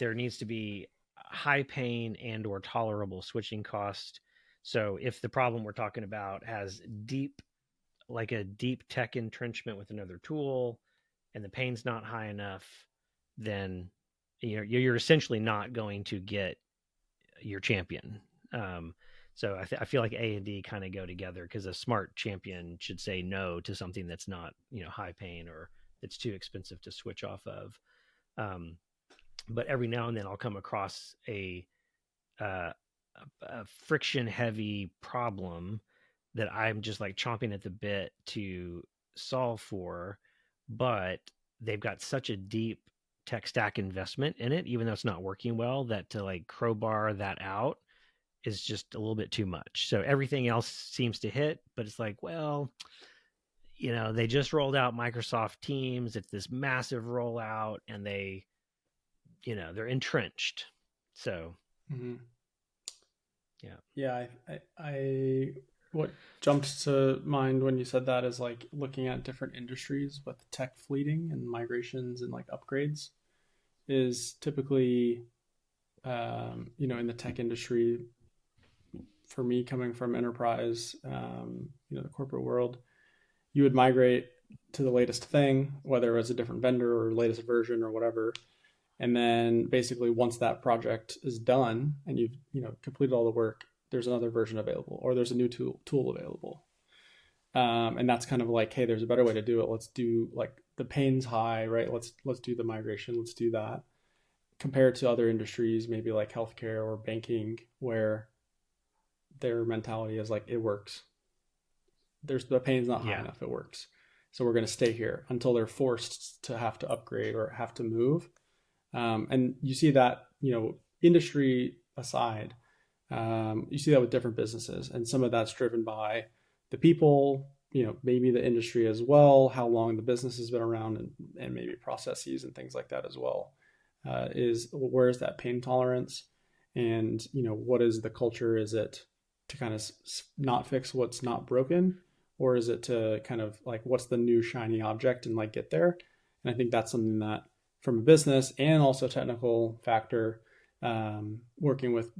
there needs to be high pain and or tolerable switching cost. So if the problem we're talking about has like a deep tech entrenchment with another tool, and the pain's not high enough, then you're essentially not going to get your champion. So I feel like A and D kind of go together, because a smart champion should say no to something that's not high pain or that's too expensive to switch off of. But every now and then I'll come across a friction heavy problem that I'm just like chomping at the bit to solve for, but they've got such a deep tech stack investment in it, even though it's not working well, that to like crowbar that out is just a little bit too much. So everything else seems to hit, but it's like, well, they just rolled out Microsoft Teams. It's this massive rollout, and they're entrenched. So, yeah. I what jumped to mind when you said that is like looking at different industries with tech fleeting and migrations and like upgrades is typically, in the tech industry, for me coming from enterprise, the corporate world, you would migrate to the latest thing, whether it was a different vendor or latest version or whatever. And then basically once that project is done and you've, completed all the work, there's another version available, or there's a new tool available. And that's kind of like, hey, there's a better way to do it. Let's do, like, the pain's high, right? Let's do the migration. Let's do that. Compared to other industries, maybe like healthcare or banking, where their mentality is like, it works. The pain's not high enough. It works. So we're going to stay here until they're forced to have to upgrade or have to move. And you see that, industry aside, you see that with different businesses, and some of that's driven by the people, maybe the industry as well, how long the business has been around, and maybe processes and things like that as well. Where is that pain tolerance, and what is the culture? Is it to kind of not fix what's not broken, or is it to kind of like, what's the new shiny object and like get there? And I think that's something that, from a business and also technical factor, working with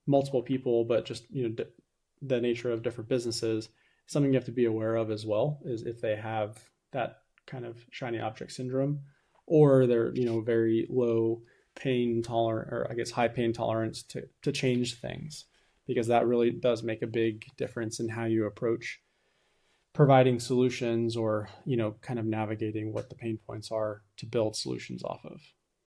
multiple people, but just the nature of different businesses, something you have to be aware of as well, is if they have that kind of shiny object syndrome, or they're very low pain tolerant, or I guess high pain tolerance to change things, because that really does make a big difference in how you approach providing solutions, or kind of navigating what the pain points are to build solutions off of.